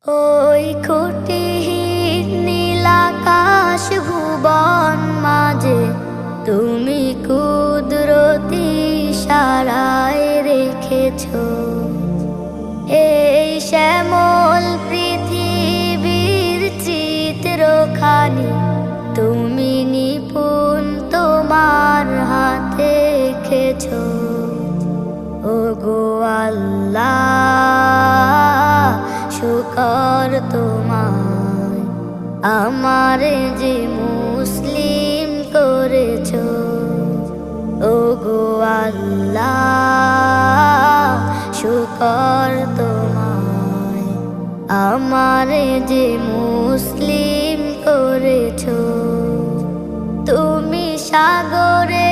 ওই খুঁটিহীন নীলাকাশ ভুবন মাঝে তুমি কুদরতি ইশারায় রেখেছ এই শ্যামল পৃথিবীর চিত্রখানি তুমি নিপুণ তোমার হাতে এঁকেছ। ওগো আল্লাহ, শুকর তোমার আমারে যে মুসলিম করেছ। ওগো আল্লাহ, শুকর তোমার আমারে যে মুসলিম করেছ। তুমি সাগরে